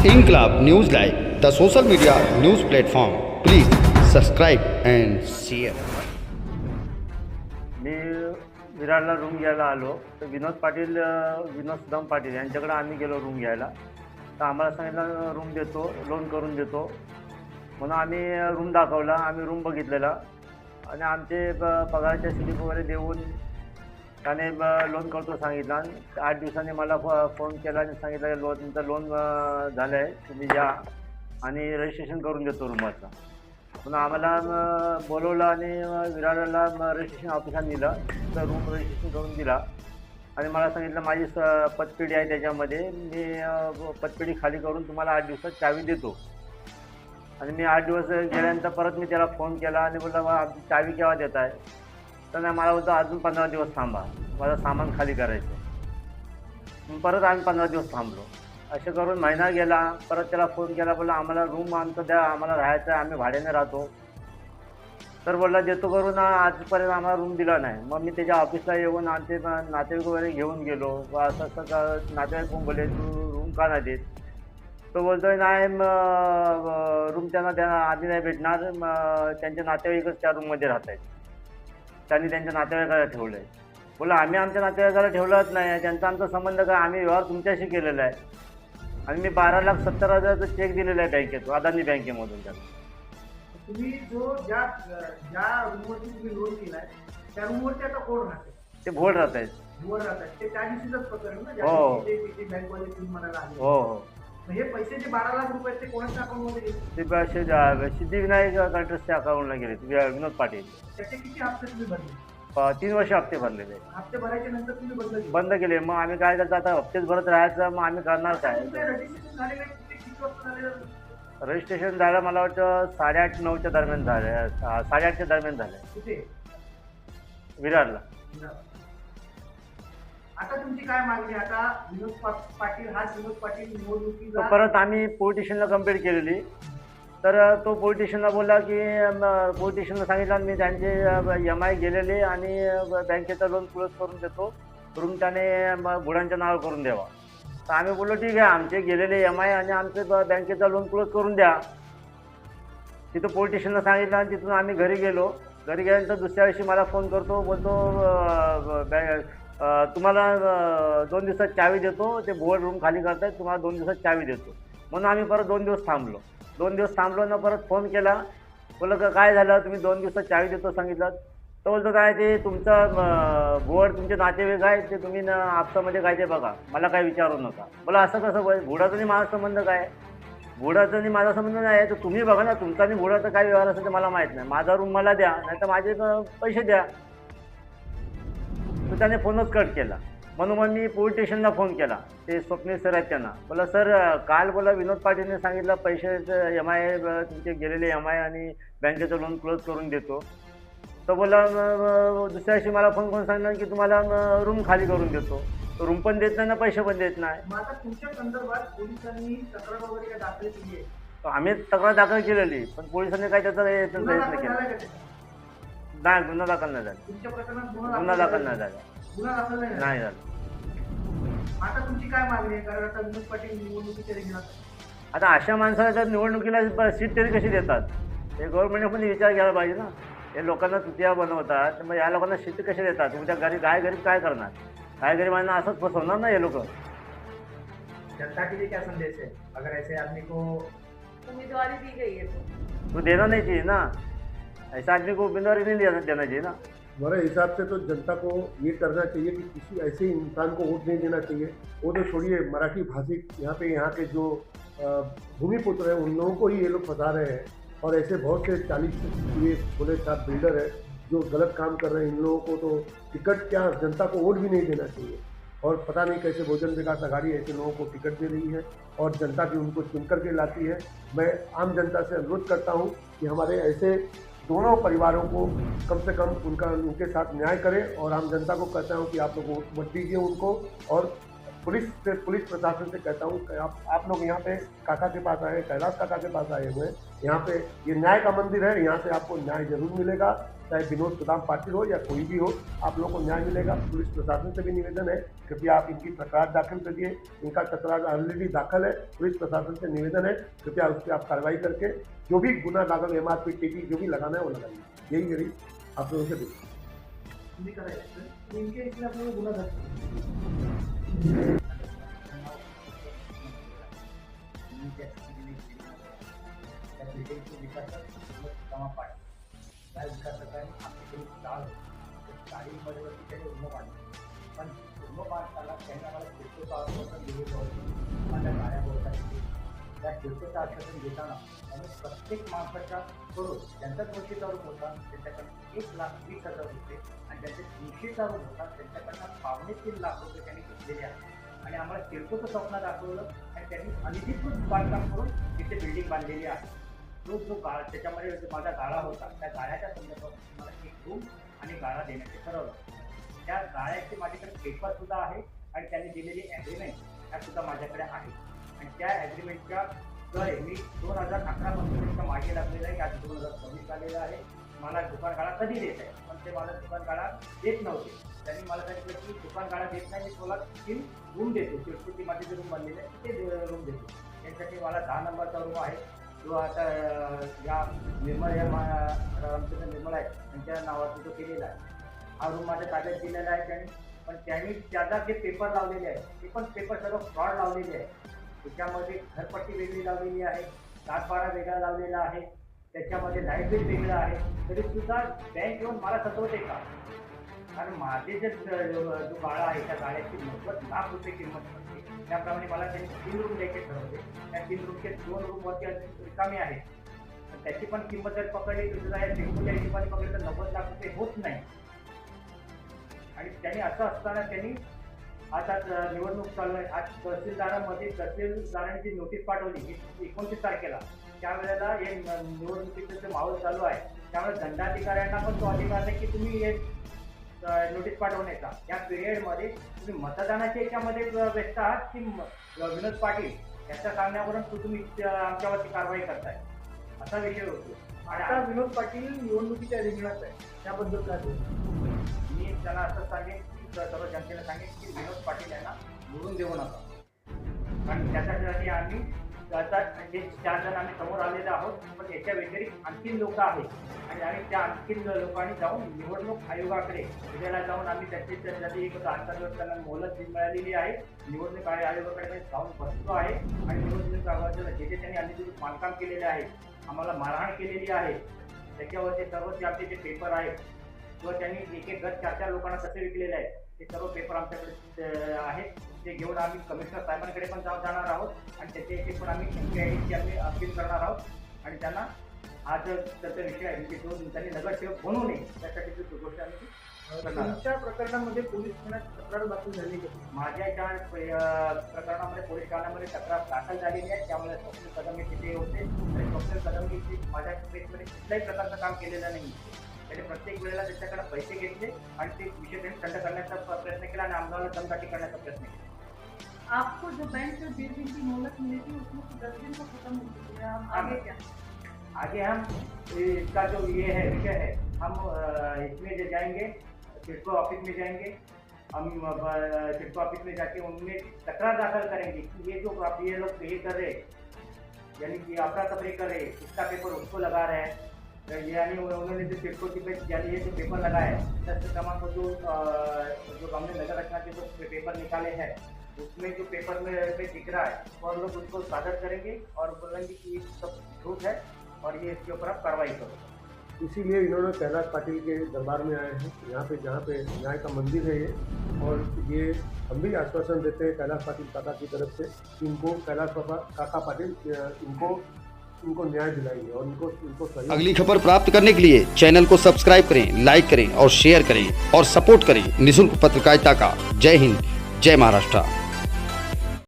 Inkilab News Live, the social media news platform. Please subscribe and share. मी विरारला room घ्यायला आलो तर विनोद सुदाम पाटील यांच्याकडे आम्ही गेलो रूम घ्यायला. तर आम्हाला सांगितलं रूम देतो, लोन करून देतो म्हणून आम्ही रूम दाखवला. आम्ही रूम बघितलेला आणि आमचे पगाराच्या स्लिप वगैरे देऊन त्याने लोन करतो सांगितलं. आणि 8 दिवसांनी मला फोन केला आणि सांगितलं तुमचं लोन झालं आहे, तुम्ही या आणि रजिस्ट्रेशन करून देतो रूमाचं. म्हणून आम्हाला बोलवलं आणि विरारला रजिस्ट्रेशन ऑफिसात नेलं. तर रूम रजिस्ट्रेशन करून दिला आणि मला सांगितलं माझी पतपेढी आहे त्याच्यामध्ये, मी पतपेढी खाली करून तुम्हाला 8 दिवसात चावी देतो. आणि मी 8 दिवस गेल्यानंतर परत मी त्याला फोन केला आणि बोलला आमची चावी केव्हा देत आहे. तर नाही, मला बोलतो अजून 15 दिवस थांबा, माझं सामान खाली करायचं. परत आम्ही 15 दिवस थांबलो. असे करून महिना गेला. परत त्याला फोन केला, बोलला आम्हाला रूम आमचं द्या, आम्हाला राहायचं आहे, आम्ही भाड्याने राहतो. तर बोलला देतो करून आजपर्यंत आम्हाला रूम दिला नाही. मग मी त्याच्या ऑफिसला येऊन आमचे नातेवाईक वगैरे घेऊन गेलो. असं असं नातेवाईक कोण बोलले तू रूम का नाही देत. तो बोलतोय नाही रूम त्यांना आधी नाही भेटणार, त्यांचे नातेवाईकच त्या रूममध्ये राहत आहेत, त्यांनी त्यांच्या नातेवाईकाला ठेवलं आहे. बोला आम्ही आमच्या नातेवाईकाला ठेवलंच नाही, त्यांचा आमचा संबंध काय, आम्ही व्यवहार तुमच्याशी केलेला आहे. आणि मी 12,70,000चा चेक दिलेला आहे बँकेतून, अदानी बँकेमधून. त्यांना तुम्ही जो ज्या रूमवरती तुम्ही लोन केलाय त्या रूमवरती आता कोण राहते? ते भोड राहत आहेत. भोड राहतात ते त्या दिवशीच प्रकरण ना, हो. ज्या बँकवाले तुम्ही म्हणाला आले. हो हो. मग हे पैसे जे 12 लाख रुपये ते कोणाच्या अकाउंटमध्ये गेले? ते पैसे सिद्धिविनायक कंट्रस्टच्या अकाउंटला गेले, विनोद पाटील. त्याचे किती हप्ते तुम्ही भरले? 3 वर्ष हप्ते भरलेले, हप्ते भरायच्या नंतर तुम्ही बंद केले. मग आम्ही काय करतो आता, हप्तेच भरत राहायचं, मग आम्ही करणार काय. रजिस्ट्रेशन झालेलं आहे किती वाजता झालेलं? रजिस्ट्रेशन झालं मला वाटतं 8:30-9च्या दरम्यान झालं, 8:30च्या दरम्यान झालं कुठे? विरारला. आता तुमची काय मागणी? आता विनोद पाटील निवडणुकीला परत आम्ही पोलीस स्टेशनला कंप्लेंट केलेली. तर तो पोलीस स्टेशनला बोलला की पोलीस स्टेशनला सांगितलं मी त्यांचे MI गेलेले आणि बँकेचं लोन क्लोज करून देतो, रूम त्याने बुडांच्या नावावर करून द्यावा. तर आम्ही बोललो ठीक आहे, आमचे गेलेले MI आणि आमचे बँकेचा लोन क्लोज करून द्या. तिथं पोलीस स्टेशनला सांगितलं आणि तिथून आम्ही घरी गेलो. घरी गेल्यानंतर दुसऱ्या दिवशी मला फोन करतो, बोलतो तुम्हाला 2 दिवसात चावी देतो, ते बोर्ड रूम खाली करतायत, तुम्हाला 2 दिवसात चावी देतो. म्हणून आम्ही परत 2 दिवस थांबलो. 2 दिवस थांबलो ना, परत फोन केला. बोललं काय झालं, तुम्ही 2 दिवसात चावी देतो सांगितलं. तो बोलतो काय ते तुमचं बोर्ड तुमचे नातेवाईक आहे ते तुम्ही आपसामध्ये काय ते बघा, मला काय विचारू नका. बोला असं कसं, बुडाचा आणि माझा संबंध काय? बुडाचा आणि माझा संबंध नाही आहे, तर तुम्ही बघा ना, तुमचा आणि बुडाचा काय व्यवहार असेल ते मला माहीत नाही. माझा रूम मला द्या, नाही तर माझे पैसे द्या. तर त्याने फोनच कट केला. म्हणून मग मी पोलीस स्टेशनला फोन केला, ते स्वप्नील सर आहेत त्यांना. बोला सर काल बोला विनोद पाटीलने सांगितलं पैशाचं MI तुमचे गेलेले MI आणि बँकेचं लोन क्लोज करून देतो. तर बोला दुसऱ्या दिवशी मला फोन करून सांगितलं की तुम्हाला रूम खाली करून देतो. रूम पण देत नाही ना, पैसे पण देत नाही. मग आता तुमच्या संदर्भात पोलिसांनी तक्रार वगैरे काय दाखल केली आहे? तर आम्ही तक्रार दाखल केलेली, पण पोलिसांनी काय त्याचा प्रयत्न केला नाही. गुन्हा दाखल नाही झाला. तुमच्या प्रकरणात गुन्हा दाखल नाही झाला. गुन्हा दाखल नाही झाला. आता तुमची काय मागणी आहे? कारण आता विनोद पाटील निवडणुकीच्या रिंगणात. आता अशा माणसाला तर निवडणुकीला सीट तरी कशी देतात, हे गव्हर्नमेंटने पण विचार केला पाहिजे ना. हे लोकांना चुतिया बनवतात, तर मग या लोकांना सीट कशी देतात? उद्या गाय गरीब काय करणार? गाय गरिबांना असंच फसवणार ना हे लोक. जनता के लिए क्या संदेश है अगर ऐसे आदमी को उम्मीदवारी दी गई है तो देना नहीं चाहिए ना, ऐसा आदमी को उम्मीदवारी नहीं देना चाहिए ना. हमारे हिसाब से तो जनता को ये करना चाहिए कि किसी ऐसे इंसान को वोट नहीं देना चाहिए. वो तो छोड़िए, मराठी भाषी यहाँ के जो भूमिपुत्र हैं उन लोगों को ही ये लोग फंसा रहे हैं. और ऐसे बहुत से 40 ये बोले साहब बिल्डर है जो गलत काम कर रहे हैं. इन लोगों को तो टिकट क्या, जनता को वोट भी नहीं देना चाहिए. और पता नहीं कैसे बहुजन विकास आघाड़ी ऐसे लोगों को टिकट दे रही है और जनता भी उनको चुन करके लाती है. मैं आम जनता से अनुरोध करता हूँ कि हमारे ऐसे दोनों परिवारों को कम से कम उनके साथ न्याय करें. और आम जनता को कहता हूँ कि आप लोग वोट दीजिए उनको और पुलिस प्रशासन से कहता हूँ कि आप लोग यहाँ पे काका के पास आए, कैलाश काका के पास आए हुए हैं। यहाँ पे ये न्याय का मंदिर है, यहाँ से आपको न्याय जरूर मिलेगा, चाहे विनोद सुदाम पाटिल हो या कोई भी हो, आप लोगों को न्याय मिलेगा। पुलिस प्रशासन से भी निवेदन है, कृपया आप इनकी तकरार दाखिल करिए। इनका तकरार ऑलरेडी दाखिल है, पुलिस प्रशासन से निवेदन है, कृपया उस पर आप कार्रवाई करके जो भी गुना लागल MRP टीटी जो भी लगाना है वो लगाइए। यही मेरी आप लोगों से तुम्ही करायचं इनके इथले आपल्याला गुन्हा दाखल त्या बिल्डिंगच्या विकासात कामा पाडली त्या विकासकांनी आमच्याकडे गाडीमध्ये त्याने उभं पाडलं पण उभं पाडताना त्यांनी आम्हाला शिल्पचं आश्वासन दिलेलं होतं माझ्या गाड्या बोलतात त्या शिल्पचं आश्वासन देताना आम्ही प्रत्येक माणसाच्या करून त्यांचाच वर्षीचा रूप होता त्यांच्याकडे 1,20,000 रुपये आणि त्यांचे 300चा रूप होता त्यांच्याकडनं 3.5 लाख रुपये त्यांनी घेतलेले आहेत आणि आम्हाला शिल्पचं स्वप्न दाखवलं आणि त्यांनी अनधिकृत बांधकाम करून तिथे बिल्डिंग बांधलेली आहे जो गाळा त्याच्यामध्ये जो माझा गाळा होता त्या गाळ्याच्या संदर्भात मला एक रूम आणि गाळा देण्याचे ठरवलं त्या गाळ्याचे माझ्याकडे पेपरसुद्धा आहे आणि त्यांनी दिलेली ॲग्रीमेंट ह्यासुद्धा माझ्याकडे आहे आणि त्या ॲग्रीमेंटच्या द्वारे मी 2011 मागे लागलेलं आहे, आज 2026 आलेलं आहे. मला दुकान गाळा कधी देत आहे पण ते मला दुकान गाळा देत नव्हते. त्यांनी मला सांगितलं की दुकान गाळा देत नाही, मी तुला 3 रूम देतो, तिरुपती माझे जे रूम बनलेले आहे ते रूम देतो. त्यांच्यासाठी मला 10 नंबरचा रूम आहे जो आता या निर्मळ या रामचंद्र निर्मळ आहे त्यांच्या नावाचा जो केलेला आहे. हा रूम माझ्या ताब्यात दिलेला आहे त्यांनी, पण त्यांनी त्याचा जे पेपर लावलेले आहे ते पण पेपर सर्व फ्रॉड लावलेले आहे. त्याच्यामध्ये घरपट्टी वेगळी लावलेली आहे, 7-12 वेगळा लावलेला आहे, त्याच्यामध्ये लाईट बिल वेगळं आहे. तरीसुद्धा बँक येऊन मला सतवते का? कारण माझे जे जो गाळा आहे त्या गाळ्याची 90 लाख रुपये किंमत असते. त्याप्रमाणे मला त्यांनी 3 रूम द्यायचे ठरवले. त्या 3 रूमचे 2 रूमवरती रिकामी आहेत, त्याची पण किंमत जर पकडली तर सुद्धा या टेम्पोच्या हिशोबाने पकडली तर 90 लाख रुपये होत नाही. आणि त्यांनी असं असताना त्यांनी आता निवडणूक चालू आहे, आज तहसीलदारांमध्ये तहसीलदारांनी जी नोटीस पाठवली 29 तारखेला, त्यावेळेला हे निवडणुकीचं जे माहोल चालू आहे त्यामुळे दंडाधिकाऱ्यांना पण तो अधिकार नाही की तुम्ही हे नोटीस पाठवण्याचा. या पिरियडमध्ये तुम्ही मतदानाच्या याच्यामध्ये व्यस्त आहात की विनोद पाटील याच्या सांगण्यावरून तुम्ही आमच्यावरती कारवाई करताय असा विषय होतो. आणि आता विनोद पाटील निवडणुकीच्या रिंगणात आहे, त्याबद्दल काय बोलतो? मी त्यांना असं सांगेन की सर्व जनतेला सांगेन की विनोद पाटील यांना निवडून देऊ नका. कारण त्याच्यासाठी आम्ही आता जे 4 जण आम्ही समोर आलेले आहोत, पण याच्या व्यतिरिक्त आणखीन लोक आहेत आणि त्या आणखीन लोकांनी जाऊन निवडणूक आयोगाकडे उद्याला जाऊन आम्ही त्याच्यासाठी एक अंतर्गत त्यांना मोहलत मिळालेली आहे. निवडणूक आयोगाकडे जाऊन बसलो आहे आणि निवडणूक आयोगाला जे त्यांनी अनधिकृत बांधकाम केलेले आहे, आम्हाला मारहाण केलेली आहे, त्याच्यावरचे सर्व जे आमचे जे पेपर आहेत किंवा त्यांनी एक गट 4-4 लोकांना कसे विकलेले आहेत ते सर्व पेपर आमच्याकडे आहेत. ते घेऊन आम्ही कमिशनर साहेबांकडे पण जाणार आहोत आणि त्याचे पण आम्ही MPIDची आम्ही अपील करणार आहोत आणि त्यांना हा जर त्याचा विषय आहे की तो त्यांनी नगरसेवक बनवू नये त्यासाठी ती गोष्ट आम्ही करणार. तुमच्या प्रकरणामध्ये पोलीस ठाण्यात तक्रार दाखल झाली का? माझ्या ज्या प्रकरणामध्ये पोलीस ठाण्यामध्ये तक्रार दाखल झालेली आहे, त्यामुळे स्वप्नील कदम हे तिथे होते आणि स्वप्नील कदमनी माझ्या केसमध्ये कुठल्याही प्रकारचं काम केलेलं नाही. त्याने प्रत्येक वेळेला त्याच्याकडे पैसे घेतले आणि ते विषय त्यांनी थंड करण्याचा प्रयत्न केला आणि आम्हाला दमदाटी करण्याचा प्रयत्न केला. आपको जो बैंक से 10 दिन की मोहलत मिली थी उसमें 10 दिन को खत्म हो चुकी है, हम आगे क्या? आगे हम इसका जो ये है विषय है हम इसमें जो जाएंगे सिडको ऑफिस में जाएंगे, हम सिडको ऑफिस में जाके उनमें तकरार दाखिल करेंगे कि ये जो आप ये लोग ये कर रहे यानी कि अफरा तफरी कर रहे, इसका पेपर उसको लगा रहे हैं, यानी उन्होंने जो सिडको की यानी ये जो पेपर लगाया है 10 क्रमांक को जो हमने नगर रचना के जो पेपर निकाले हैं उसमें जो पेपर में दिख रहा है और लोग उसको सादर करेंगे और बोलेंगे कि ये सब झूठ है और ये इसके ऊपर आप कार्रवाई करो. इसीलिए इन्होंने कैलाश पाटिल के दरबार में आए हैं, यहाँ पे जहाँ पे न्याय का मंदिर है ये, और ये हम भी आश्वासन देते हैं कैलाश पाटिल काका की तरफ से कि इनको कैलाश काका पाटिल इनको न्याय दिलाएंगे और इनको सही. अगली खबर प्राप्त करने के लिए चैनल को सब्सक्राइब करें, लाइक करें और शेयर करें और सपोर्ट करें निःशुल्क पत्रकारिता का. जय हिंद, जय महाराष्ट्र.